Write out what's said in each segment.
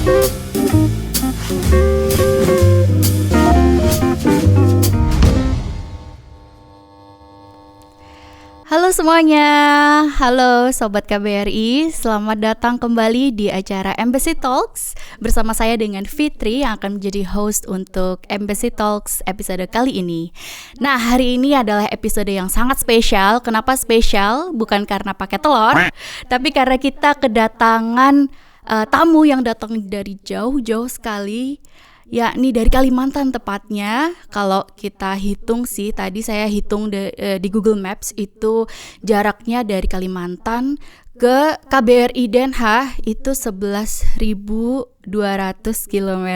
Halo semuanya, halo Sobat KBRI, selamat datang kembali di acara Embassy Talks bersama saya dengan Fitri yang akan menjadi host untuk Embassy Talks episode kali ini. Nah, hari ini adalah episode yang sangat spesial. Kenapa spesial? Bukan karena pakai telur, tapi karena kita kedatangan tamu yang datang dari jauh-jauh sekali, yakni dari Kalimantan tepatnya. Kalau kita hitung sih, tadi saya hitung di Google Maps itu jaraknya dari Kalimantan ke KBRI Den Haag itu 11.200 km.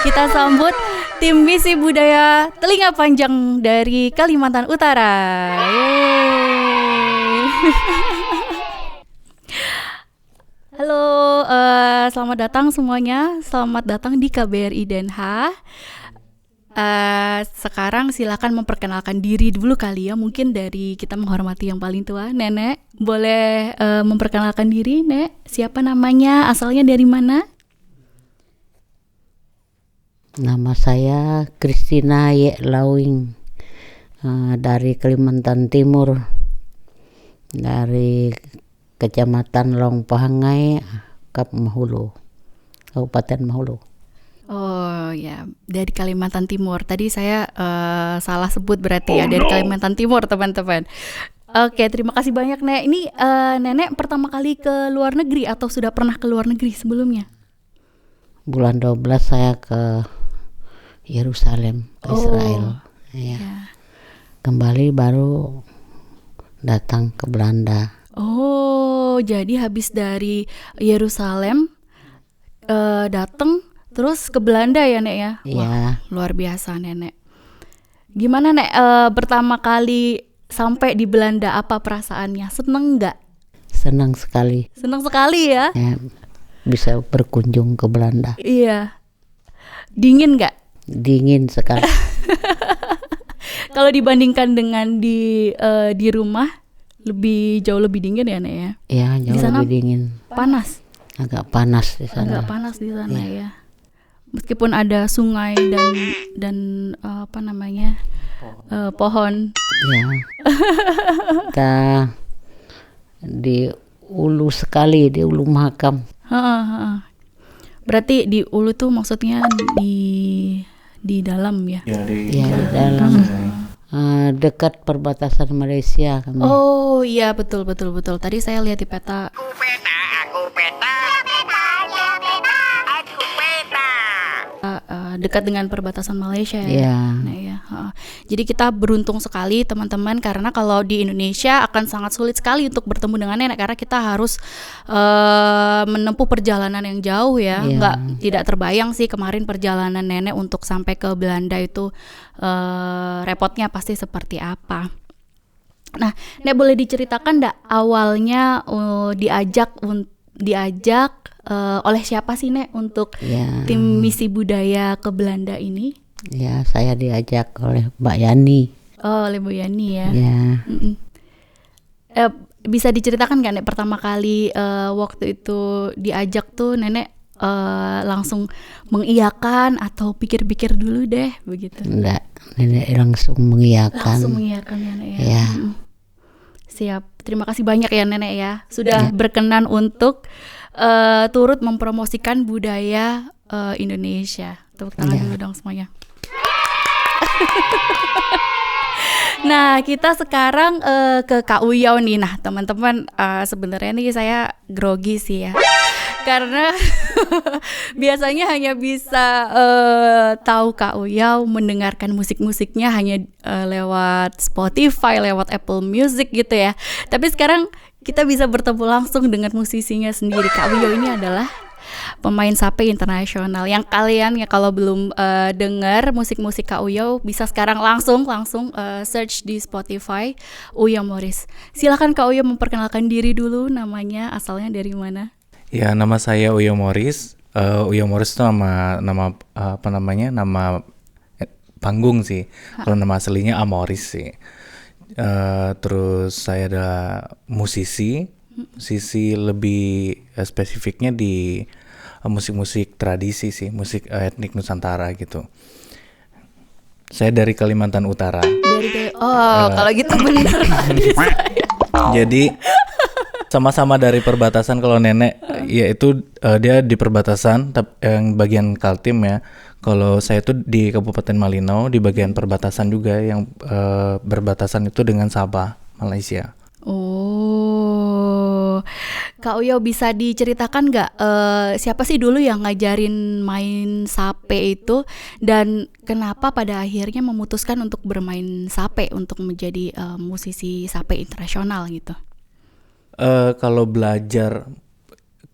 Kita sambut tim Misi Budaya Telinga Panjang dari Kalimantan Utara. Yeay. Halo, selamat datang semuanya. Selamat datang di KBRI Den Haag. Sekarang silakan memperkenalkan diri dulu kali ya. Mungkin dari kita menghormati yang paling tua, Nenek. Boleh memperkenalkan diri, Nek? Siapa namanya? Asalnya dari mana? Nama saya Christina Ye Lawing, dari Kalimantan Timur, dari Kecamatan Longpahangai, Kap Mahulu, Kabupaten Mahulu. Oh ya, dari Kalimantan Timur. Tadi saya salah sebut berarti ya, dari Kalimantan Timur teman-teman. Oke, terima kasih banyak Nek. Ini Nenek pertama kali ke luar negeri atau sudah pernah ke luar negeri sebelumnya? Bulan 12 saya ke Yerusalem, ke Israel. Ya. Kembali baru datang ke Belanda. Oh, jadi habis dari Yerusalem datang terus ke Belanda ya, Nek ya? Iya. Wah, luar biasa Nenek. Gimana Nek pertama kali sampai di Belanda, apa perasaannya? Seneng nggak? Senang sekali. Seneng sekali ya? Ya, bisa berkunjung ke Belanda. Iya. Dingin nggak? Dingin sekali. Kalau dibandingkan dengan di rumah, jauh lebih dingin ya Nek ya? Ya, jauh lebih dingin. Panas? Agak panas di sana. Agak panas di sana ya. Meskipun ada sungai dan apa namanya, pohon. Ya. Kita di ulu sekali, di ulu Mahakam. Berarti di ulu tuh maksudnya di dalam ya? Ya, di dalam. Dekat perbatasan Malaysia kami. Oh iya, betul. Tadi saya lihat di peta. Aku peta. Dekat dengan perbatasan Malaysia ya. Yeah. Nah, ya. Jadi kita beruntung sekali teman-teman, karena kalau di Indonesia akan sangat sulit sekali untuk bertemu dengan Nenek, karena kita harus menempuh perjalanan yang jauh ya. Tidak terbayang sih kemarin perjalanan Nenek untuk sampai ke Belanda itu repotnya pasti seperti apa. Nah, Nek boleh diceritakan enggak awalnya diajak oleh siapa sih Nek untuk tim Misi Budaya ke Belanda ini? Ya, saya diajak oleh Mbak Yani. Oh, oleh Bu Yani ya. Ya. Bisa diceritakan nggak Nek pertama kali waktu itu diajak tuh Nenek langsung mengiyakan atau pikir-pikir dulu deh begitu? Enggak, Nenek langsung mengiyakan. Langsung mengiyakan ya Nek ya. Ya. Siap. Terima kasih banyak ya Nenek ya sudah berkenan untuk turut mempromosikan budaya Indonesia. Tepuk tangan dulu dong semuanya. Nah, kita sekarang ke Kak Uyau nih. Nah, teman-teman, sebenarnya nih saya grogi sih ya. Karena biasanya hanya bisa tahu Kak Uyau, mendengarkan musik-musiknya hanya lewat Spotify, lewat Apple Music gitu ya. Tapi sekarang kita bisa bertemu langsung dengan musisinya sendiri. Kak Uyau ini adalah pemain sape internasional. Yang kalian ya kalau belum dengar musik-musik Kak Uyau, bisa sekarang langsung search di Spotify Uyau Morris. Silakan Kak Uyau memperkenalkan diri dulu, namanya, asalnya dari mana? Ya, nama saya Uyau Morris. Uyau Morris itu nama panggung sih. Kalau nama aslinya Amoris sih. Terus saya adalah musisi lebih spesifiknya di musik-musik tradisi sih, musik etnik Nusantara gitu. Saya dari Kalimantan Utara. Kalau gitu bener tadi saya. Jadi sama-sama dari perbatasan. Kalau nenek yaitu dia di perbatasan yang bagian Kaltim ya. Kalau saya itu di Kabupaten Malinau di bagian perbatasan juga yang berbatasan itu dengan Sabah, Malaysia. Oh, Kak Uyo bisa diceritakan nggak siapa sih dulu yang ngajarin main sape itu dan kenapa pada akhirnya memutuskan untuk bermain sape untuk menjadi musisi sape internasional gitu? Kalau belajar,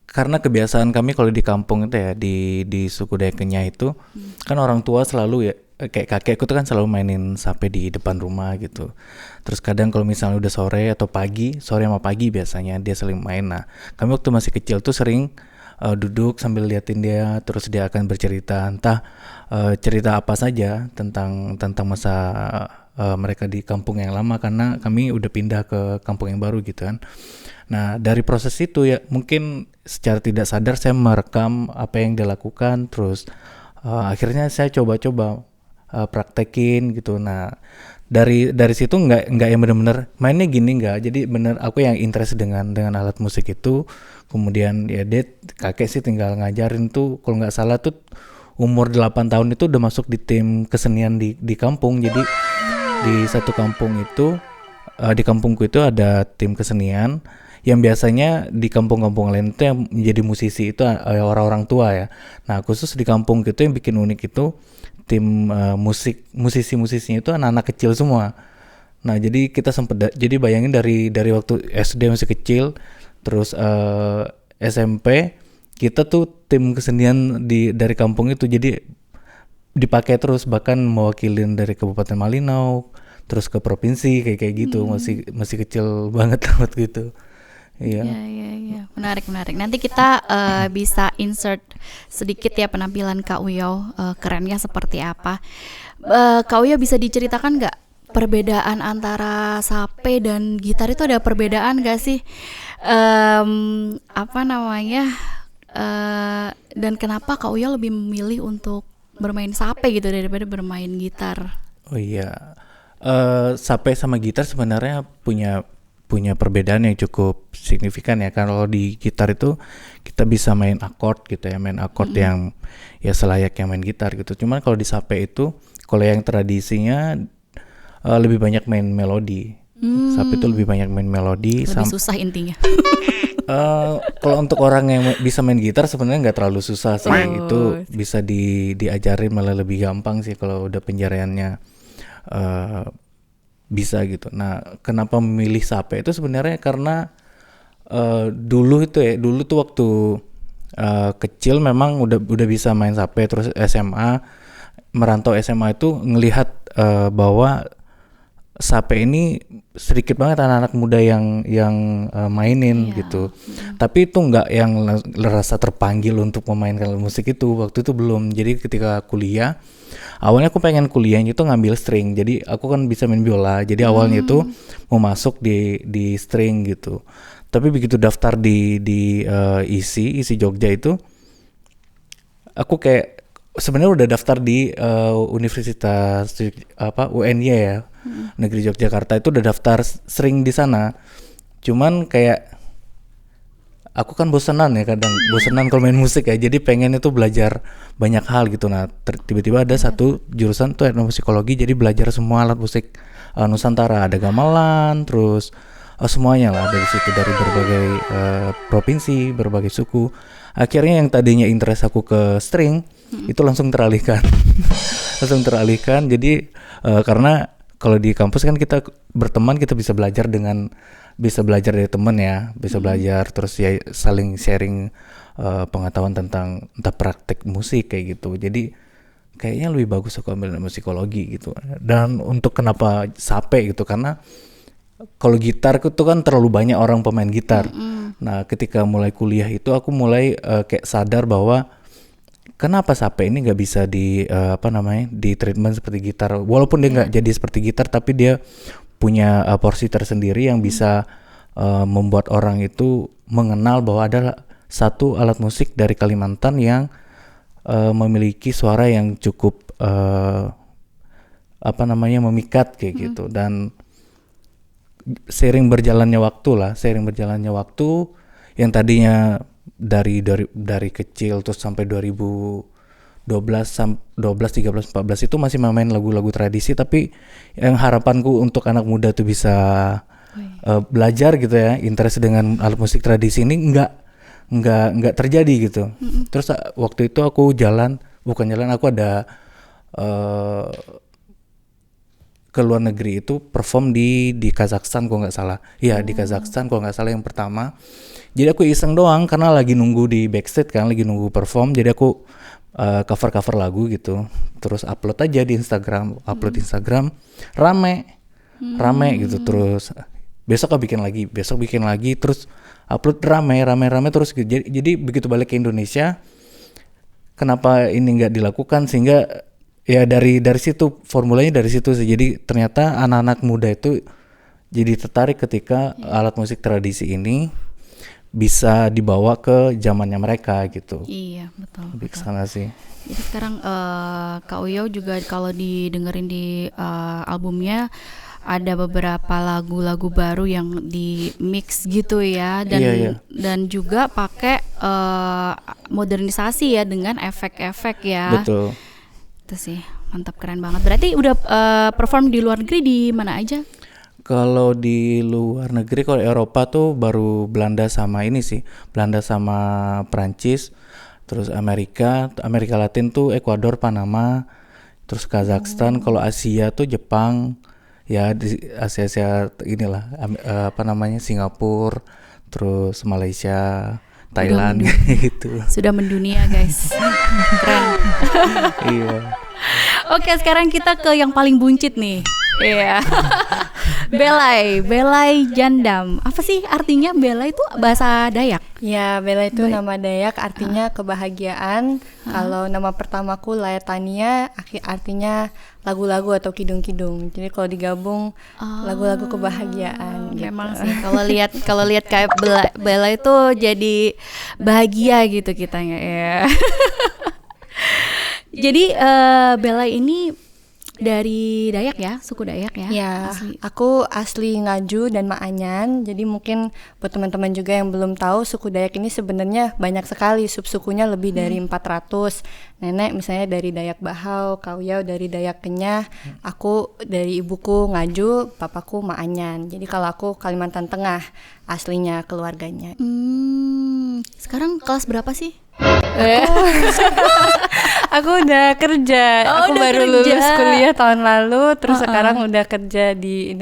karena kebiasaan kami kalau di kampung itu ya di suku Dayak Kenyah itu kan orang tua selalu ya kayak kakekku tuh kan selalu mainin sape di depan rumah gitu. Terus kadang kalau misalnya udah sore atau pagi, sore sama pagi biasanya dia sering main. Nah, kami waktu masih kecil tuh sering duduk sambil liatin dia, terus dia akan bercerita entah cerita apa saja tentang masa mereka di kampung yang lama karena kami udah pindah ke kampung yang baru gitu kan. Nah, dari proses itu ya mungkin secara tidak sadar saya merekam apa yang dia lakukan, terus akhirnya saya coba-coba praktekin gitu. Nah, dari situ nggak yang benar-benar mainnya gini nggak. Jadi bener aku yang interest dengan alat musik itu. Kemudian ya dia kakek sih tinggal ngajarin tuh. Kalau nggak salah tuh umur 8 tahun itu udah masuk di tim kesenian di kampung. Jadi di satu kampung itu di kampungku itu ada tim kesenian yang biasanya di kampung-kampung lain itu yang menjadi musisi itu orang-orang tua ya. Nah, khusus di kampung gitu yang bikin unik itu tim musisi-musisinya itu anak-anak kecil semua. Nah, jadi kita jadi bayangin dari waktu SD masih kecil, terus SMP kita tuh tim kesenian dari kampung itu jadi dipakai terus, bahkan mewakilin dari Kabupaten Malinau terus ke provinsi kayak gitu. Masih kecil banget waktu gitu. Iya. Iya. Menarik. Nanti kita bisa insert sedikit ya penampilan Kak Uyo, kerennya seperti apa. Kak Uyo bisa diceritakan nggak perbedaan antara sape dan gitar itu ada perbedaan nggak sih? Dan kenapa Kak Uyo lebih memilih untuk bermain sape gitu daripada bermain gitar? Oh iya. Sape sama gitar sebenarnya punya perbedaan yang cukup signifikan ya. Kalau di gitar itu kita bisa main akord gitu ya, main akord yang ya selayaknya main gitar gitu. Cuman kalau di sape itu, kalau yang tradisinya lebih banyak main melodi. Sape itu lebih banyak main melodi. Lebih susah intinya. Kalau untuk orang yang bisa main gitar sebenarnya nggak terlalu susah sih. Itu bisa diajarin, malah lebih gampang sih kalau udah penjariannya bisa gitu. Nah, kenapa memilih sape itu sebenarnya karena dulu tuh waktu kecil memang udah bisa main sape. Terus merantau SMA itu ngelihat bahwa sape ini sedikit banget anak-anak muda yang mainin gitu. Tapi itu nggak yang rasa terpanggil untuk memainkan musik itu, waktu itu belum. Jadi ketika kuliah, awalnya aku pengen kuliahnya itu ngambil string. Jadi aku kan bisa main biola. Jadi awalnya itu mau masuk di string gitu. Tapi begitu daftar di ISI Jogja itu, aku kayak sebenarnya udah daftar di Universitas UNY ya, Negeri Yogyakarta itu udah daftar string di sana. Cuman kayak aku kan bosenan kalau main musik ya, jadi pengen itu belajar banyak hal gitu. Nah, tiba-tiba ada satu jurusan tuh etnomusikologi, jadi belajar semua alat musik Nusantara, ada gamelan, terus semuanya lah dari situ, dari berbagai provinsi, berbagai suku. Akhirnya yang tadinya interest aku ke string itu langsung teralihkan. Jadi karena kalau di kampus kan kita berteman, kita bisa belajar dari teman ya, bisa belajar terus ya saling sharing pengetahuan tentang entah praktek musik kayak gitu. Jadi kayaknya lebih bagus aku ambil musikologi gitu. Dan untuk kenapa sape gitu, karena kalau gitar itu kan terlalu banyak orang pemain gitar. Nah, ketika mulai kuliah itu aku mulai kayak sadar bahwa kenapa sape ini nggak bisa di treatment seperti gitar. Walaupun dia nggak jadi seperti gitar, tapi dia punya porsi tersendiri yang bisa membuat orang itu mengenal bahwa ada satu alat musik dari Kalimantan yang memiliki suara yang cukup memikat kayak gitu. Dan seiring berjalannya waktu yang tadinya dari kecil terus sampai 2012 13 14 itu masih main lagu-lagu tradisi, tapi yang harapanku untuk anak muda tuh bisa belajar gitu ya, interest dengan alat musik tradisi ini nggak terjadi gitu. Terus waktu itu aku aku ada ke luar negeri itu perform di Kazakhstan kalau nggak salah. Iya, di Kazakhstan kalau nggak salah yang pertama. Jadi aku iseng doang karena lagi nunggu di backstage kan, lagi nunggu perform. Jadi aku cover lagu gitu. Terus upload aja di Instagram, rame gitu. Terus besok bikin lagi, terus upload rame terus. Jadi begitu balik ke Indonesia, kenapa ini nggak dilakukan, sehingga ya dari situ formulanya dari situ sih. Jadi ternyata anak-anak muda itu jadi tertarik ketika alat musik tradisi ini bisa dibawa ke zamannya mereka gitu. Iya, betul. Lebih ke sana sih. Jadi sekarang Kak Uyo juga kalau didengerin di albumnya ada beberapa lagu-lagu baru yang di mix gitu ya, dan dan juga pakai modernisasi ya dengan efek-efek ya. Betul. Itu sih mantap, keren banget. Berarti udah perform di luar negeri di mana aja? Kalau di luar negeri, kalau Eropa tuh baru Belanda sama Prancis, terus Amerika Latin tuh Ekuador, Panama, terus Kazakhstan. Kalau Asia tuh Jepang, ya di Asia inilah Singapura, terus Malaysia, Thailand gitu. Sudah mendunia guys. Keren. Iya. Oke, sekarang kita ke yang paling buncit nih. Iya. Belai Jandam. Apa sih artinya Belai itu bahasa Dayak? Ya, Belai itu nama Dayak, artinya kebahagiaan. Kalau nama pertamaku Layatania, artinya lagu-lagu atau kidung-kidung. Jadi kalau digabung lagu-lagu kebahagiaan. Memang gitu. sih kalau lihat kayak Belai itu jadi bahagia gitu kitanya ya. Jadi Belai ini dari Dayak ya, suku Dayak ya? Ya, aku asli Ngaju dan Maanyan. Jadi mungkin buat teman-teman juga yang belum tahu, suku Dayak ini sebenarnya banyak sekali, subsukunya lebih dari 400. Nenek misalnya dari Dayak Bahau, Kak Uyo dari Dayak Kenyah, aku dari ibuku Ngaju, papaku Maanyan. Jadi kalau aku Kalimantan Tengah aslinya keluarganya. Sekarang kelas berapa sih? Aku udah kerja. Aku udah baru kerja. lulus kuliah tahun lalu, terus sekarang udah kerja di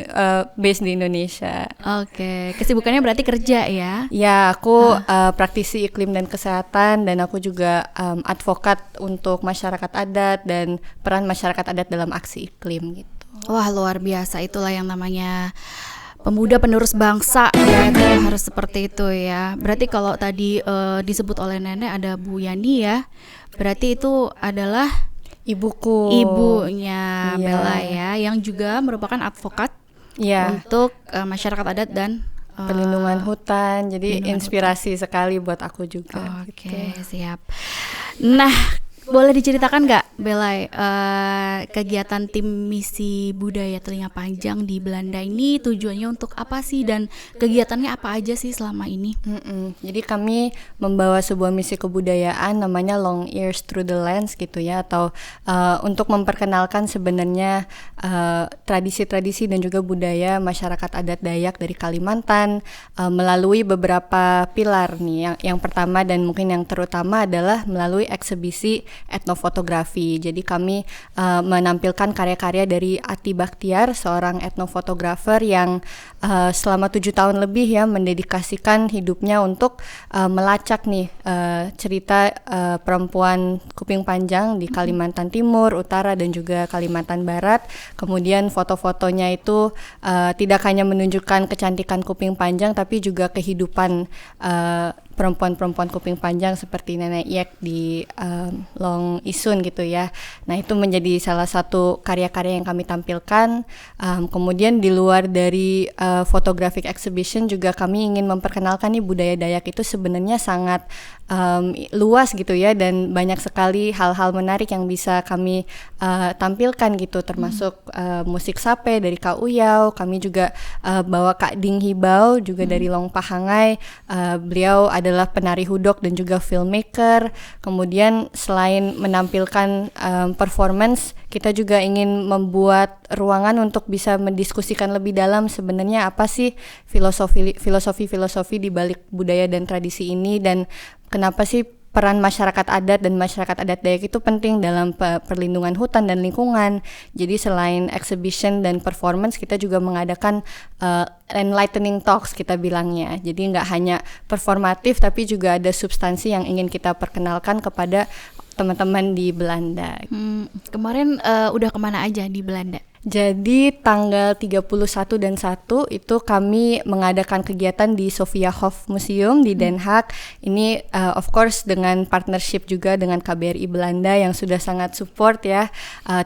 base di Indonesia. Oke, kesibukannya berarti kerja ya? Ya, aku praktisi iklim dan kesehatan, dan aku juga advokat untuk masyarakat adat dan peran masyarakat adat dalam aksi iklim gitu. Wah, luar biasa, itulah yang namanya pemuda penerus bangsa ya, itu harus seperti itu ya. Berarti kalau tadi disebut oleh nenek ada Bu Yani ya, berarti itu adalah ibunya Bella ya, yang juga merupakan advokat untuk masyarakat adat dan perlindungan hutan. Jadi inspirasi sekali buat aku juga. Oke, siap. Nah, boleh diceritakan nggak Belai, kegiatan tim misi budaya Telinga Panjang di Belanda ini tujuannya untuk apa sih, dan kegiatannya apa aja sih selama ini? Jadi kami membawa sebuah misi kebudayaan namanya Long Ears Through the Lens gitu ya, atau untuk memperkenalkan sebenarnya tradisi-tradisi dan juga budaya masyarakat adat Dayak dari Kalimantan melalui beberapa pilar nih. Yang pertama dan mungkin yang terutama adalah melalui eksibisi etnofotografi. Jadi kami menampilkan karya-karya dari Ati Bakhtiar, seorang etnofotografer yang selama 7 tahun lebih ya mendedikasikan hidupnya untuk melacak nih cerita perempuan kuping panjang di Kalimantan Timur, Utara, dan juga Kalimantan Barat. Kemudian foto-fotonya itu tidak hanya menunjukkan kecantikan kuping panjang, tapi juga kehidupan perempuan-perempuan kuping panjang seperti Nenek Yek di Long Isun gitu ya. Nah itu menjadi salah satu karya-karya yang kami tampilkan. Kemudian di luar dari photographic exhibition juga kami ingin memperkenalkan nih budaya Dayak itu sebenarnya sangat luas gitu ya, dan banyak sekali hal-hal menarik yang bisa kami tampilkan gitu, termasuk musik sape dari Kak Uyau. Kami juga bawa Kak Ding Hibau juga dari Long Pahangai. Beliau adalah penari hudok dan juga filmmaker. Kemudian selain menampilkan performance, kita juga ingin membuat ruangan untuk bisa mendiskusikan lebih dalam sebenarnya apa sih filosofi di balik budaya dan tradisi ini, dan kenapa sih peran masyarakat adat dan masyarakat adat Dayak itu penting dalam perlindungan hutan dan lingkungan. Jadi selain exhibition dan performance, kita juga mengadakan enlightening talks kita bilangnya. Jadi nggak hanya performatif, tapi juga ada substansi yang ingin kita perkenalkan kepada teman-teman di Belanda. Kemarin udah kemana aja di Belanda? Jadi tanggal 31 dan 1 itu kami mengadakan kegiatan di Sophiahof Museum di Den Haag. Ini of course dengan partnership juga dengan KBRI Belanda yang sudah sangat support ya,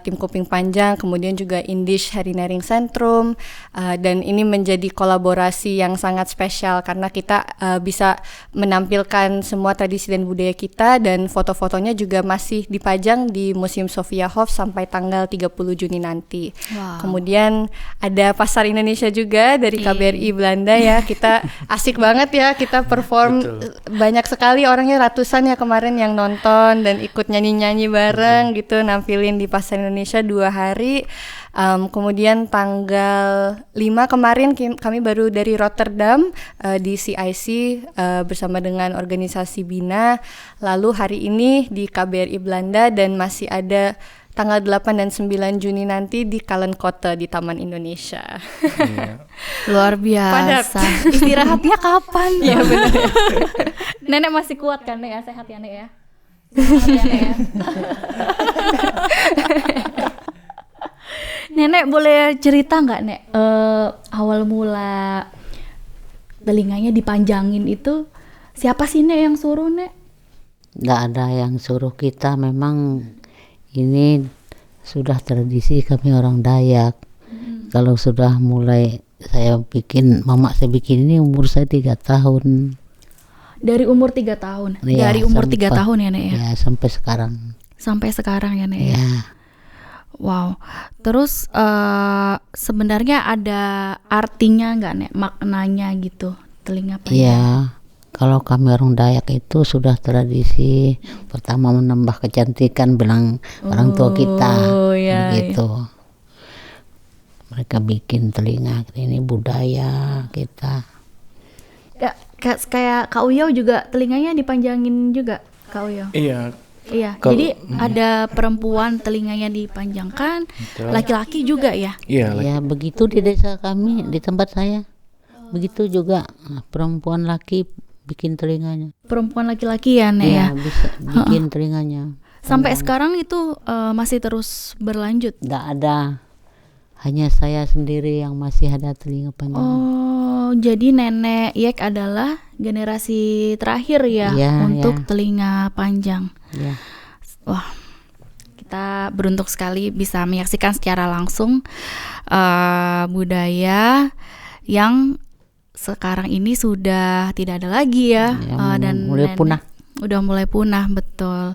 tim kuping panjang, kemudian juga Indisch Herinnering Centrum, dan ini menjadi kolaborasi yang sangat spesial karena kita bisa menampilkan semua tradisi dan budaya kita, dan foto-fotonya juga masih dipajang di Museum Sophiahof sampai tanggal 30 Juni nanti. Wow. Kemudian ada pasar Indonesia juga dari KBRI Belanda ya. Kita asik banget ya, kita perform. Banyak sekali orangnya, ratusan ya kemarin yang nonton dan ikut nyanyi-nyanyi bareng gitu, nampilin di pasar Indonesia 2 hari. Kemudian tanggal 5 kemarin kami baru dari Rotterdam di CIC bersama dengan organisasi BINA. Lalu hari ini di KBRI Belanda, dan masih ada tanggal 8 dan 9 Juni nanti di Kallenkota di Taman Indonesia. Luar biasa. Istirahatnya kapan? Ya benar. Nenek masih kuat kan, Nek ya? Sehat ya, Nek ya? Sehat ya, Nek ya? Nenek boleh cerita nggak, Nek, awal mula telinganya dipanjangin itu siapa sih, Nek, yang suruh, Nek? Nggak ada yang suruh kita, memang ini sudah tradisi kami orang Dayak. Kalau sudah mulai saya bikin ini umur saya 3 tahun. Dari umur 3 tahun? Ya, dari umur 3 tahun ya, Nek ya? Ya, sampai sekarang. Sampai sekarang ya, Nek ya? Ya. Wow. Terus sebenarnya ada artinya nggak, Nek? Maknanya gitu, telinga panjang? Iya. Kalau kami orang Dayak itu sudah tradisi pertama menambah kecantikan bilang orang tua kita, iya, gitu. Mereka bikin telinga, ini budaya kita. Ya, kayak Kak Uyau juga telinganya dipanjangin juga, Kak Uyau? Iya. Iya, jadi ada perempuan telinganya dipanjangkan, laki-laki juga ya? Iya. Ya begitu di desa kami, di tempat saya. Begitu juga perempuan laki bikin telinganya. Perempuan laki-laki ya, Nek ya? Bisa bikin telinganya. Sampai sekarang itu masih terus berlanjut? Nggak ada, hanya saya sendiri yang masih ada telinga panjang. Oh, jadi Nenek Yek adalah generasi terakhir ya, untuk telinga panjang. Ya. Wah, kita beruntung sekali bisa menyaksikan secara langsung budaya yang sekarang ini sudah tidak ada lagi ya, dan mulai punah. Udah mulai punah, betul.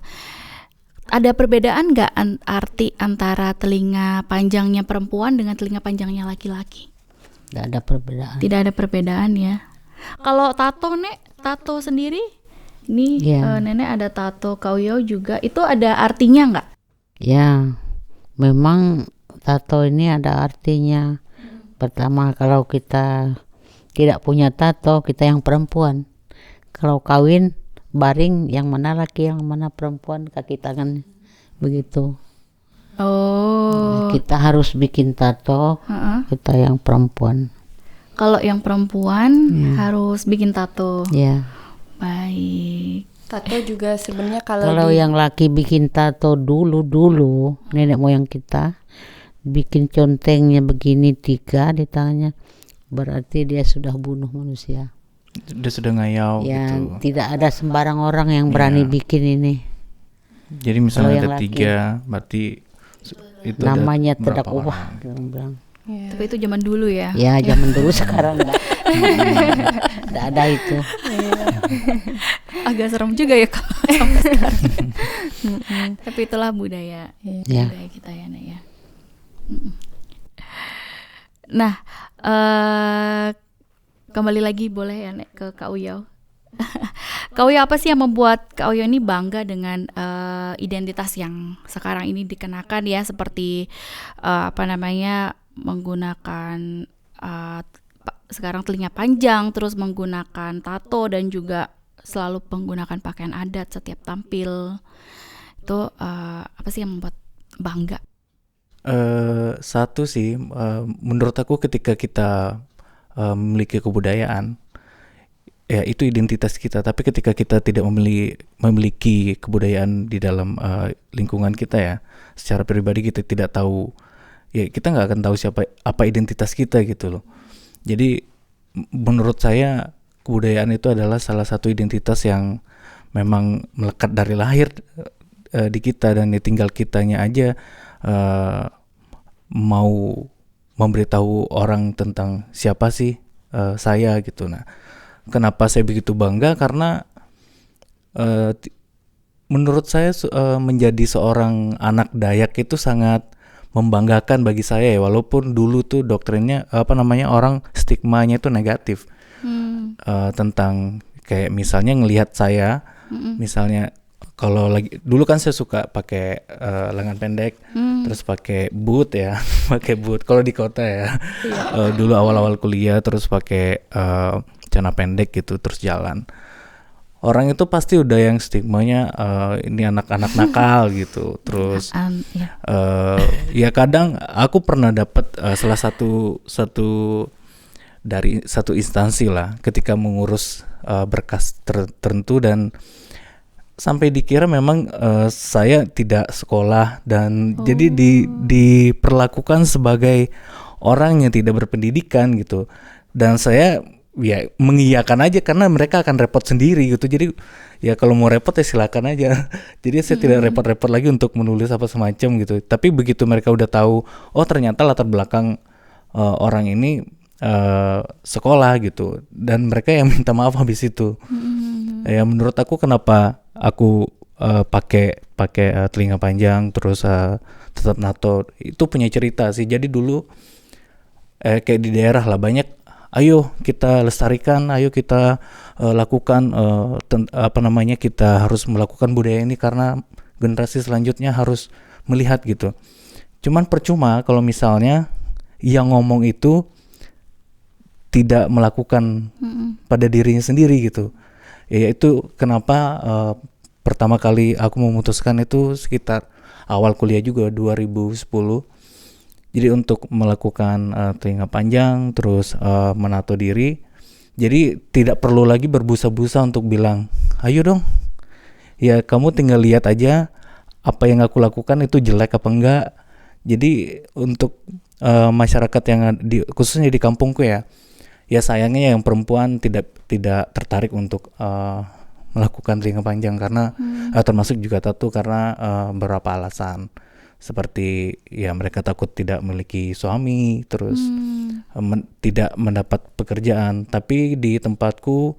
Ada perbedaan nggak arti antara telinga panjangnya perempuan dengan telinga panjangnya laki-laki? Tidak ada perbedaan. Tidak ada perbedaan ya. Kalau tato, Nek, tato sendiri, ini Nenek ada tato, Kak Uyau juga, itu ada artinya nggak? Ya, memang tato ini ada artinya. Pertama, kalau kita tidak punya tato, kita yang perempuan. Kalau kawin, baring yang mana laki, yang mana perempuan, kaki tangan, begitu. Oh. Kita harus bikin tato, kita yang perempuan. Kalau yang perempuan harus bikin tato. Ya. Baik. Tato juga sebenarnya kalau yang laki bikin tato dulu nenek moyang kita bikin contengnya begini 3 di tangannya, berarti dia sudah bunuh manusia. sudah ngayau Ya, gitu. tidak ada sembarang orang yang berani Iya. bikin ini. Jadi misalnya yang ada laki. 3, berarti itu ada Namanya tidak berapa ubah. orang? Dia bilang. Tapi itu zaman dulu ya. Ya, zaman dulu sekarang enggak ada itu. Agak serem juga ya kalau sampai sekarang. Tapi itulah budaya Ya. budaya kita ya, Nek ya. Nah, kembali lagi boleh ya, Nek, ke Kak Uyau. Kak Uyau, apa sih yang membuat Kak Uyau ini bangga dengan identitas yang sekarang ini dikenakan ya, seperti menggunakan sekarang telinga panjang, terus menggunakan tato dan juga selalu menggunakan pakaian adat setiap tampil. Itu apa sih yang membuat bangga? Satu sih, menurut aku ketika kita memiliki kebudayaan, ya itu identitas kita. Tapi ketika kita tidak memiliki kebudayaan di dalam lingkungan kita ya, secara pribadi kita tidak tahu, ya kita nggak akan tahu apa identitas kita gitu loh. Jadi menurut saya kebudayaan itu adalah salah satu identitas yang memang melekat dari lahir di kita, dan tinggal kitanya aja mau memberitahu orang tentang siapa sih saya gitu. Nah, kenapa saya begitu bangga? Karena menurut saya menjadi seorang anak Dayak itu sangat membanggakan bagi saya ya, walaupun dulu tuh doktrinnya orang stigmanya itu negatif. Tentang kayak misalnya ngelihat saya, misalnya kalau lagi dulu kan saya suka pakai lengan pendek, terus pakai boot ya, pakai boot kalau di kota ya. Dulu awal-awal kuliah terus pakai celana pendek gitu terus jalan. Orang itu pasti udah yang stigmanya ini anak-anak nakal gitu. Terus ya kadang aku pernah dapat salah satu dari satu instansi lah ketika mengurus berkas tertentu, dan sampai dikira memang saya tidak sekolah, dan jadi diperlakukan sebagai orang yang tidak berpendidikan gitu. Dan saya ya mengiyakan aja karena mereka akan repot sendiri gitu. Jadi ya kalau mau repot ya silakan aja. Jadi saya tidak repot-repot lagi untuk menulis apa semacam gitu. Tapi begitu mereka udah tahu, oh ternyata latar belakang orang ini sekolah gitu, dan mereka yang minta maaf habis itu. Ya menurut aku kenapa aku pakai telinga panjang terus tetap nato itu punya cerita sih. Jadi dulu kayak di daerah lah banyak, ayo kita lestarikan, ayo kita lakukan kita harus melakukan budaya ini karena generasi selanjutnya harus melihat gitu. Cuman percuma kalau misalnya yang ngomong itu tidak melakukan pada dirinya sendiri gitu. Ya itu kenapa pertama kali aku memutuskan itu sekitar awal kuliah juga 2010. Jadi untuk melakukan telinga panjang terus menato diri. Jadi tidak perlu lagi berbusa-busa untuk bilang, ayo dong. Ya kamu tinggal lihat aja apa yang aku lakukan itu jelek apa enggak. Jadi untuk masyarakat yang khususnya di kampungku ya sayangnya yang perempuan tidak tertarik untuk melakukan telinga panjang karena termasuk juga tato karena beberapa alasan. Seperti ya mereka takut tidak memiliki suami, terus tidak mendapat pekerjaan. Tapi di tempatku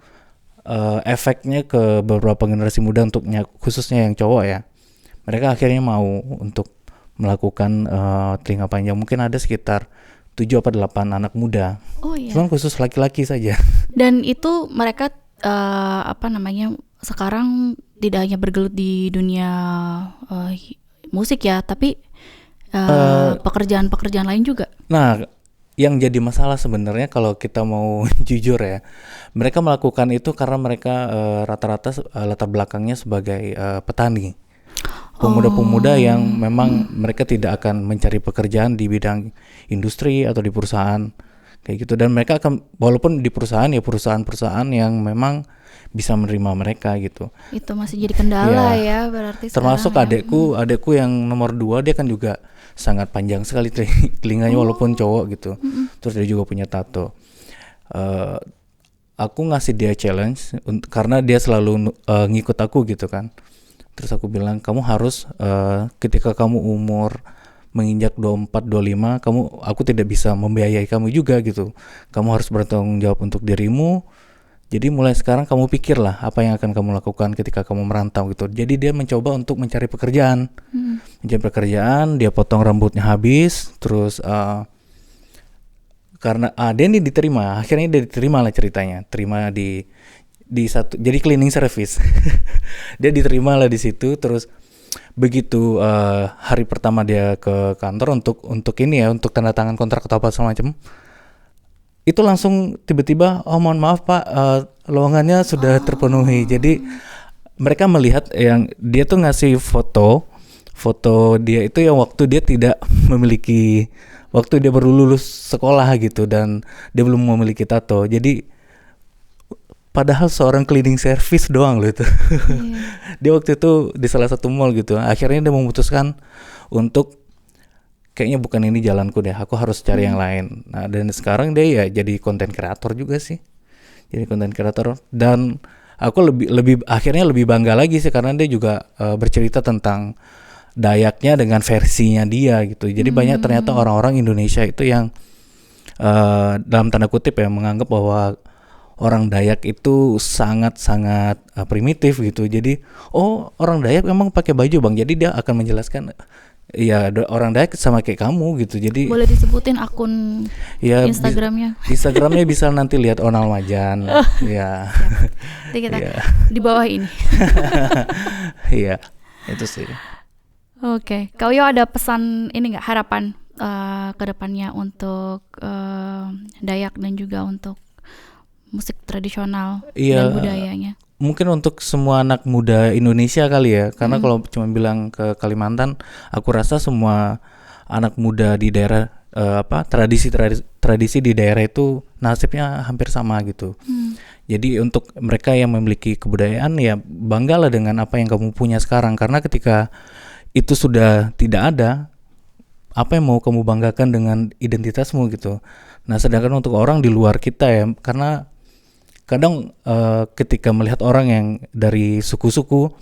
efeknya ke beberapa generasi muda khususnya yang cowok ya, mereka akhirnya mau untuk melakukan telinga panjang. Mungkin ada sekitar 7 atau 8 anak muda. Oh iya. Cuman khusus laki-laki saja. Dan itu mereka sekarang tidak hanya bergelut di dunia musik ya, tapi pekerjaan-pekerjaan lain juga. Nah, yang jadi masalah sebenarnya kalau kita mau jujur ya, mereka melakukan itu karena mereka rata-rata latar belakangnya sebagai petani. Pemuda-pemuda yang memang mereka tidak akan mencari pekerjaan di bidang industri atau di perusahaan kayak gitu, dan mereka akan walaupun di perusahaan yang memang bisa menerima mereka gitu. Itu masih jadi kendala ya berarti. Termasuk adekku yang nomor 2, dia kan juga sangat panjang sekali telinganya walaupun cowok gitu. Terus dia juga punya tato. aku ngasih dia challenge karena dia selalu ngikut aku gitu kan. Terus aku bilang, kamu harus ketika kamu umur menginjak 24, 25, aku tidak bisa membiayai kamu juga gitu. Kamu harus bertanggung jawab untuk dirimu. Jadi mulai sekarang kamu pikirlah apa yang akan kamu lakukan ketika kamu merantau gitu. Jadi dia mencoba untuk mencari pekerjaan. Mencari pekerjaan, dia potong rambutnya habis, terus karena dia ini diterima, akhirnya dia diterima lah ceritanya, terima di satu, jadi cleaning service. Dia diterima lah di situ. Terus begitu hari pertama dia ke kantor untuk ini ya, untuk tanda tangan kontrak atau apa semacam, itu langsung tiba-tiba, oh mohon maaf Pak, lowongannya sudah terpenuhi. Jadi mereka melihat yang dia tuh ngasih foto dia itu yang waktu dia tidak memiliki, waktu dia baru lulus sekolah gitu dan dia belum memiliki tato. Jadi padahal seorang cleaning service doang loh itu. Dia waktu itu di salah satu mall gitu. Akhirnya dia memutuskan untuk kayaknya bukan ini jalanku deh, aku harus cari yang lain. Nah, dan sekarang dia ya jadi content creator juga sih. Jadi content creator, dan aku lebih akhirnya lebih bangga lagi sih karena dia juga bercerita tentang Dayaknya dengan versinya dia gitu. Jadi banyak ternyata orang-orang Indonesia itu yang dalam tanda kutip ya menganggap bahwa orang Dayak itu sangat-sangat primitif gitu. Jadi orang Dayak memang pakai baju Bang. Jadi dia akan menjelaskan ya orang Dayak sama kayak kamu gitu. Jadi Boleh disebutin akun ya, Instagramnya? Instagramnya bisa nanti lihat Onal Majan. Ya. Nanti kita Iya. di bawah ini. Iya, itu sih. Oke, Kak Uyo ada pesan ini nggak, harapan ke depannya untuk Dayak dan juga untuk musik tradisional Iya. dan budayanya? Mungkin untuk semua anak muda Indonesia kali ya, karena kalau cuma bilang ke Kalimantan, aku rasa semua anak muda di daerah tradisi di daerah itu nasibnya hampir sama gitu. Jadi untuk mereka yang memiliki kebudayaan ya banggalah dengan apa yang kamu punya sekarang, karena ketika itu sudah tidak ada, apa yang mau kamu banggakan dengan identitasmu gitu. Nah, sedangkan untuk orang di luar kita ya, karena kadang ketika melihat orang yang dari suku-suku,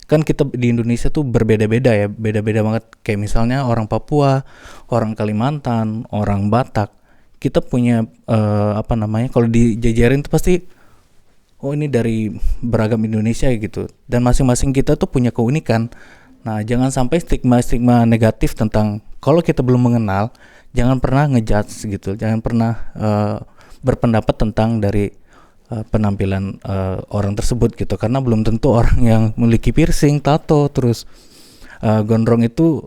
kan kita di Indonesia tuh berbeda-beda ya, beda-beda banget. Kayak misalnya orang Papua, orang Kalimantan, orang Batak, kita punya kalau dijajarin tuh pasti ini dari beragam Indonesia gitu. Dan masing-masing kita tuh punya keunikan. Nah, jangan sampai stigma-stigma negatif tentang kalau kita belum mengenal, jangan pernah ngejudge gitu, jangan pernah berpendapat tentang dari penampilan orang tersebut gitu, karena belum tentu orang yang memiliki piercing, tato, terus gondrong itu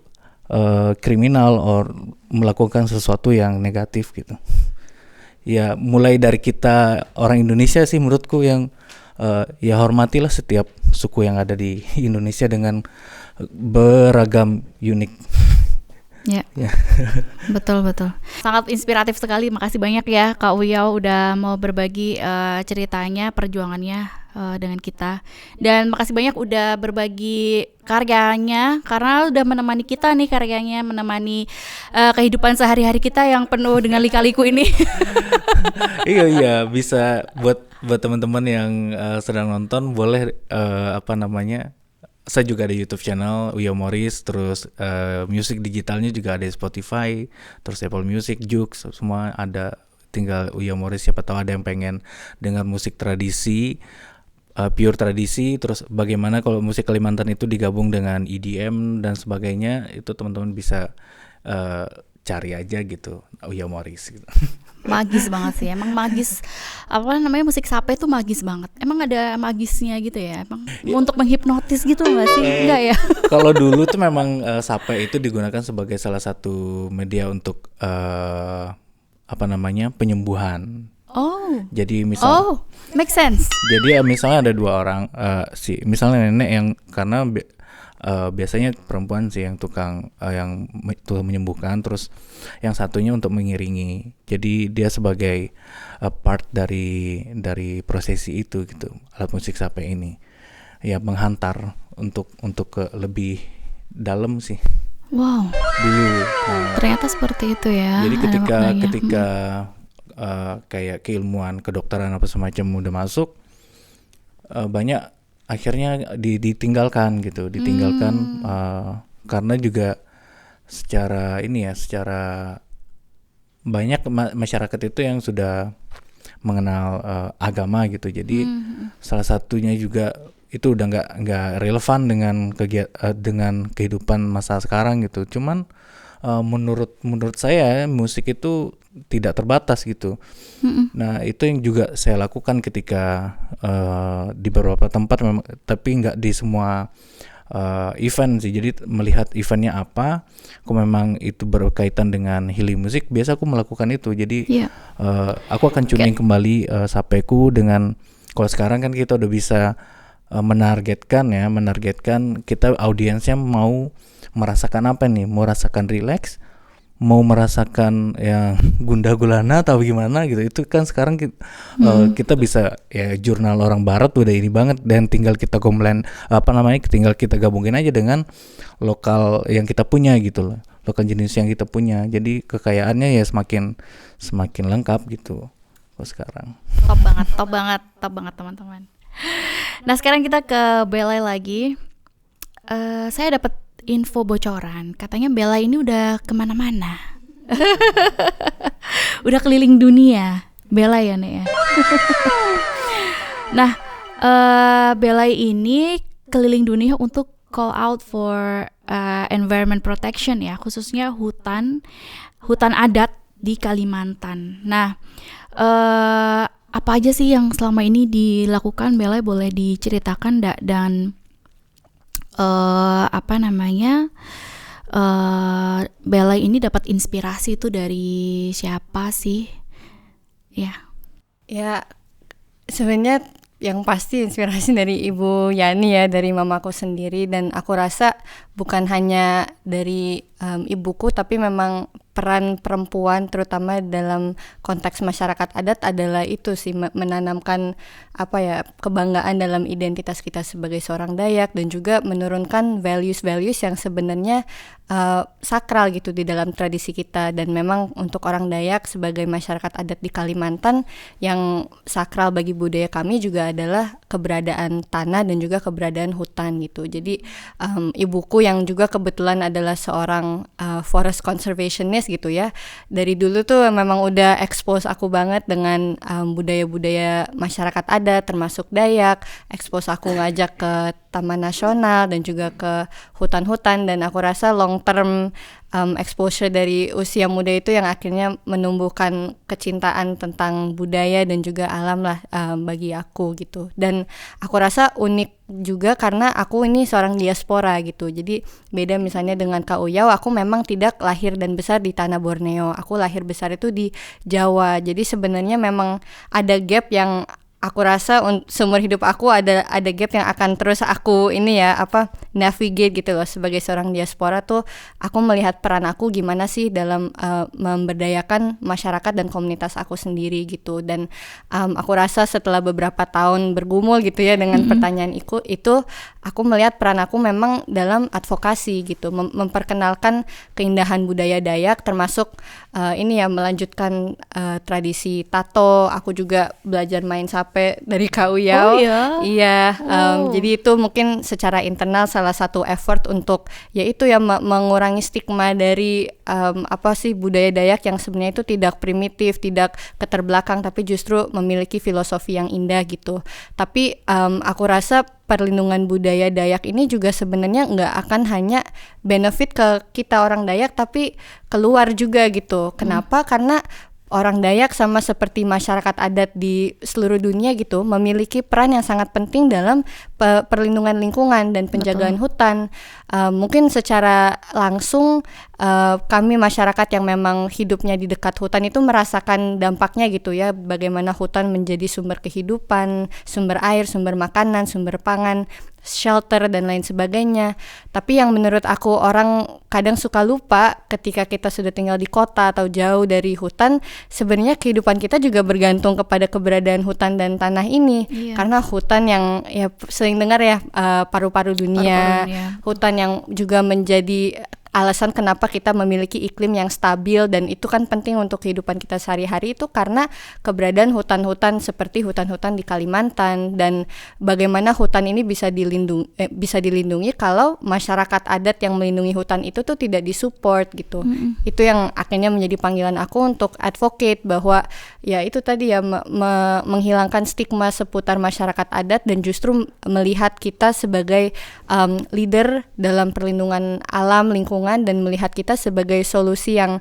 kriminal or melakukan sesuatu yang negatif gitu. Ya, mulai dari kita orang Indonesia sih menurutku yang ya hormatilah setiap suku yang ada di Indonesia dengan beragam unik. Ya. Betul. Sangat inspiratif sekali. Makasih banyak ya Kak Uyo udah mau berbagi ceritanya, perjuangannya dengan kita. Dan makasih banyak udah berbagi karyanya, karena udah menemani kita nih, karyanya menemani kehidupan sehari-hari kita yang penuh dengan lika-liku ini. Iya, bisa buat teman-teman yang sedang nonton, boleh saya juga ada YouTube channel Uyo Morris, terus musik digitalnya juga ada di Spotify, terus Apple Music, Joox, semua ada. Tinggal Uyo Morris, siapa tahu ada yang pengen dengar musik tradisi, pure tradisi, terus bagaimana kalau musik Kalimantan itu digabung dengan EDM dan sebagainya, itu teman-teman bisa cari aja gitu Uyo Morris gitu. Magis banget sih, emang magis. Musik sape itu magis banget. Emang ada magisnya gitu ya, emang untuk menghipnotis gitu nggak sih? Enggak ya? Kalau dulu tuh memang sape itu digunakan sebagai salah satu media untuk penyembuhan. Jadi make sense. Jadi misalnya ada dua orang, misalnya nenek yang karena biasanya perempuan sih yang tukang menyembuhkan, terus yang satunya untuk mengiringi. Jadi dia sebagai part dari prosesi itu gitu. Alat musik sape ini ya menghantar untuk ke lebih dalam sih. Wow. Dulu. Ternyata seperti itu ya. Jadi ketika kayak keilmuan kedokteran apa semacam udah masuk, banyak akhirnya ditinggalkan gitu, karena juga secara banyak masyarakat itu yang sudah mengenal agama gitu. Jadi salah satunya juga itu udah nggak relevan dengan kehidupan masa sekarang gitu. Cuman menurut saya musik itu tidak terbatas gitu. Nah itu yang juga saya lakukan ketika di beberapa tempat memang, tapi nggak di semua event sih. Jadi melihat eventnya apa, aku memang itu berkaitan dengan healing musik, biasa aku melakukan itu. Jadi aku akan tuning kembali sapeku dengan, kalau sekarang kan kita udah bisa menargetkan kita audiensnya mau merasakan apa nih, mau merasakan relax, mau merasakan yang gundah gulana atau gimana gitu. Itu kan sekarang kita bisa ya, jurnal orang barat udah ini banget, dan tinggal kita tinggal kita gabungin aja dengan lokal yang kita punya gitu loh, lokal jenis yang kita punya. Jadi kekayaannya ya semakin lengkap gitu kalau sekarang. Top banget teman-teman. Nah sekarang kita ke Bella lagi. Saya dapat info bocoran, katanya Bella ini udah kemana-mana. Udah keliling dunia Bella ya Nek ya. Nah Bella ini keliling dunia untuk call out for environment protection ya, khususnya hutan adat di Kalimantan. Nah apa aja sih yang selama ini dilakukan Bella, boleh diceritakan dan Bella ini dapat inspirasi itu dari siapa sih? Ya sebenarnya yang pasti inspirasi dari Ibu Yani ya, dari mamaku sendiri, dan aku rasa bukan hanya dari ibuku, tapi memang peran perempuan terutama dalam konteks masyarakat adat adalah itu sih, menanamkan kebanggaan dalam identitas kita sebagai seorang Dayak, dan juga menurunkan values yang sebenarnya sakral gitu di dalam tradisi kita. Dan memang untuk orang Dayak sebagai masyarakat adat di Kalimantan, yang sakral bagi budaya kami juga adalah keberadaan tanah dan juga keberadaan hutan gitu. Jadi ibuku yang juga kebetulan adalah seorang forest conservationist gitu ya, dari dulu tuh memang udah expose aku banget dengan budaya-budaya masyarakat adat termasuk Dayak, expose aku ngajak ke Taman Nasional dan juga ke hutan-hutan. Dan aku rasa long term exposure dari usia muda itu yang akhirnya menumbuhkan kecintaan tentang budaya dan juga alam lah bagi aku gitu. Dan aku rasa unik juga karena aku ini seorang diaspora gitu. Jadi beda misalnya dengan Kak Uyau, aku memang tidak lahir dan besar di tanah Borneo. Aku lahir besar itu di Jawa. Jadi sebenarnya memang ada gap yang aku rasa seumur hidup aku ada gap yang akan terus aku navigate gitu loh. Sebagai seorang diaspora tuh aku melihat peran aku gimana sih dalam memberdayakan masyarakat dan komunitas aku sendiri gitu. Dan aku rasa setelah beberapa tahun bergumul gitu ya dengan pertanyaan itu aku melihat peran aku memang dalam advokasi gitu, memperkenalkan keindahan budaya Dayak, termasuk melanjutkan tradisi tato. Aku juga belajar main sape dari Kak Uyau. Iya. Jadi itu mungkin secara internal salah satu effort untuk yaitu ya mengurangi stigma dari budaya Dayak yang sebenarnya itu tidak primitif, tidak keterbelakang, tapi justru memiliki filosofi yang indah gitu. Tapi aku rasa perlindungan budaya Dayak ini juga sebenarnya nggak akan hanya benefit ke kita orang Dayak, tapi keluar juga gitu. Kenapa? Karena orang Dayak sama seperti masyarakat adat di seluruh dunia gitu memiliki peran yang sangat penting dalam perlindungan lingkungan dan penjagaan hutan. Mungkin secara langsung kami masyarakat yang memang hidupnya di dekat hutan itu merasakan dampaknya gitu ya, bagaimana hutan menjadi sumber kehidupan, sumber air, sumber makanan, sumber pangan, shelter dan lain sebagainya. Tapi yang menurut aku orang kadang suka lupa ketika kita sudah tinggal di kota atau jauh dari hutan, sebenarnya kehidupan kita juga bergantung kepada keberadaan hutan dan tanah ini. Karena hutan yang ya sering dengar ya paru-paru dunia, hutan yang juga menjadi alasan kenapa kita memiliki iklim yang stabil dan itu kan penting untuk kehidupan kita sehari-hari itu karena keberadaan hutan-hutan seperti hutan-hutan di Kalimantan, dan bagaimana hutan ini bisa dilindungi kalau masyarakat adat yang melindungi hutan itu tuh tidak disupport gitu. Itu yang akhirnya menjadi panggilan aku untuk advocate bahwa ya itu tadi ya menghilangkan stigma seputar masyarakat adat dan justru melihat kita sebagai leader dalam perlindungan alam lingkungan dan melihat kita sebagai solusi yang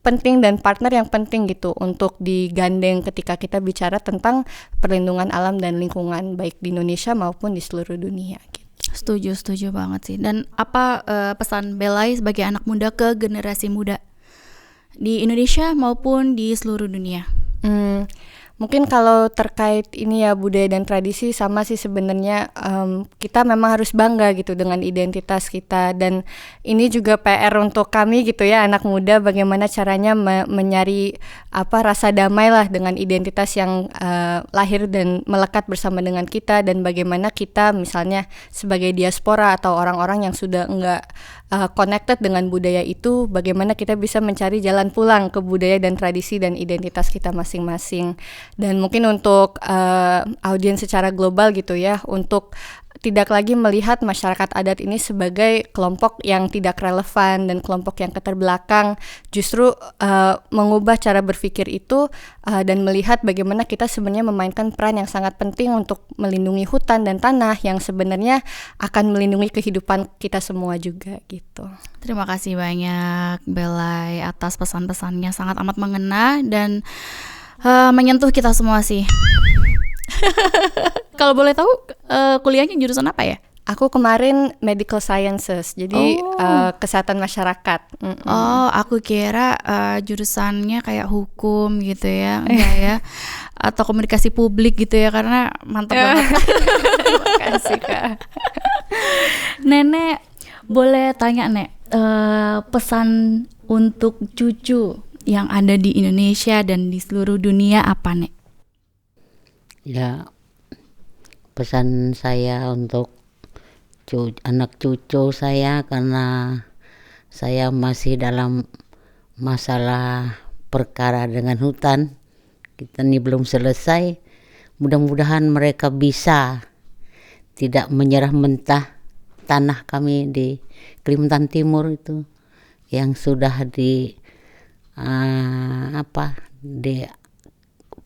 penting dan partner yang penting gitu untuk digandeng ketika kita bicara tentang perlindungan alam dan lingkungan baik di Indonesia maupun di seluruh dunia gitu. Setuju banget sih. Dan apa pesan Belai sebagai anak muda ke generasi muda di Indonesia maupun di seluruh dunia? Mungkin kalau terkait ini ya budaya dan tradisi sama sih sebenarnya, kita memang harus bangga gitu dengan identitas kita, dan ini juga PR untuk kami gitu ya anak muda, bagaimana caranya menyari rasa damai lah dengan identitas yang lahir dan melekat bersama dengan kita, dan bagaimana kita misalnya sebagai diaspora atau orang-orang yang sudah enggak connected dengan budaya itu, bagaimana kita bisa mencari jalan pulang ke budaya dan tradisi dan identitas kita masing-masing. Dan mungkin untuk audiens secara global gitu ya, untuk tidak lagi melihat masyarakat adat ini sebagai kelompok yang tidak relevan dan kelompok yang keterbelakang, justru mengubah cara berpikir itu dan melihat bagaimana kita sebenarnya memainkan peran yang sangat penting untuk melindungi hutan dan tanah yang sebenarnya akan melindungi kehidupan kita semua juga gitu. Terima kasih banyak Belai atas pesan-pesannya, sangat amat mengena dan menyentuh kita semua sih. Kalau boleh tahu kuliahnya jurusan apa ya? Aku kemarin medical sciences, jadi kesehatan masyarakat. Oh, aku kira jurusannya kayak hukum gitu ya, enggak ya? Atau komunikasi publik gitu ya, karena mantap banget. Terima kasih Kak. Nenek, boleh tanya Nek, pesan untuk cucu yang ada di Indonesia dan di seluruh dunia apa Nek? Ya, pesan saya untuk anak cucu saya, karena saya masih dalam masalah perkara dengan hutan, kita ini belum selesai. Mudah-mudahan mereka bisa tidak menyerah mentah tanah kami di Kalimantan Timur itu yang sudah di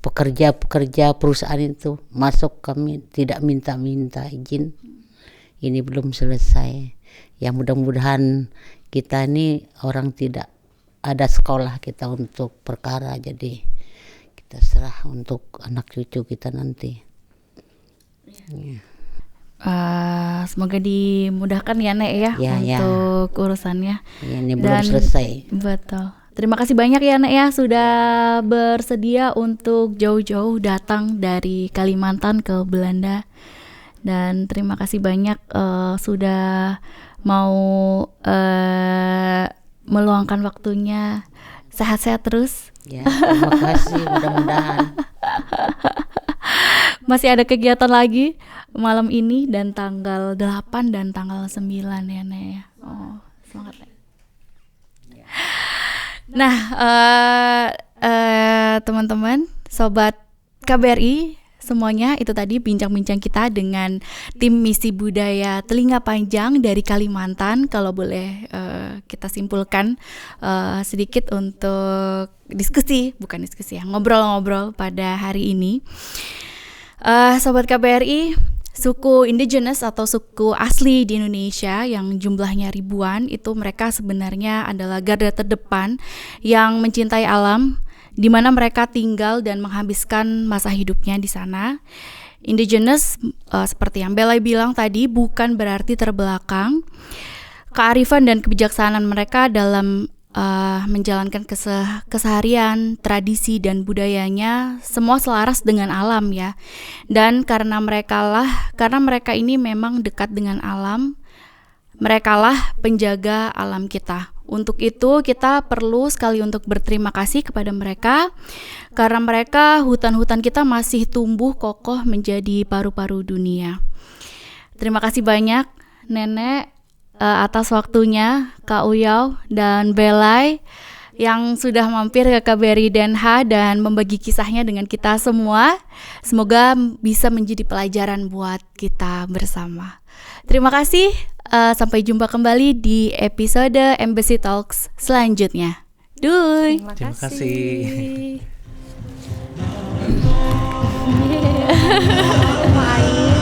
pekerja perusahaan itu masuk, kami tidak minta izin. Ini belum selesai. Ya mudah-mudahan kita ini orang tidak ada sekolah kita untuk perkara, jadi kita serah untuk anak cucu kita nanti. Semoga dimudahkan ya Nek ya, untuk urusannya. Ya, ini belum selesai. Betul. Terima kasih banyak ya Nek ya sudah bersedia untuk jauh-jauh datang dari Kalimantan ke Belanda. Dan terima kasih banyak sudah mau meluangkan waktunya. Sehat-sehat terus. Ya, terima kasih, mudah-mudahan. Masih ada kegiatan lagi malam ini dan tanggal 8 dan tanggal 9 ya Nek ya. Oh, semangat Nek. Nah, teman-teman, sobat KBRI semuanya, itu tadi bincang-bincang kita dengan tim misi budaya Telinga Panjang dari Kalimantan. Kalau boleh kita simpulkan sedikit untuk ngobrol-ngobrol pada hari ini. Sobat KBRI, suku indigenous atau suku asli di Indonesia yang jumlahnya ribuan, itu mereka sebenarnya adalah garda terdepan yang mencintai alam, di mana mereka tinggal dan menghabiskan masa hidupnya di sana. Indigenous, seperti yang Belai bilang tadi, bukan berarti terbelakang. Kearifan dan kebijaksanaan mereka dalam menjalankan keseharian, tradisi dan budayanya semua selaras dengan alam ya. Dan karena mereka ini memang dekat dengan alam, merekalah penjaga alam kita. Untuk itu kita perlu sekali untuk berterima kasih kepada mereka, karena mereka, hutan-hutan kita masih tumbuh kokoh menjadi paru-paru dunia. Terima kasih banyak Nenek atas waktunya Kak Uyau dan Belai yang sudah mampir ke KBRI Den Haag dan membagi kisahnya dengan kita semua. Semoga bisa menjadi pelajaran buat kita bersama. Terima kasih, sampai jumpa kembali di episode Embassy Talks selanjutnya. Duy. Terima kasih. Sama Ai.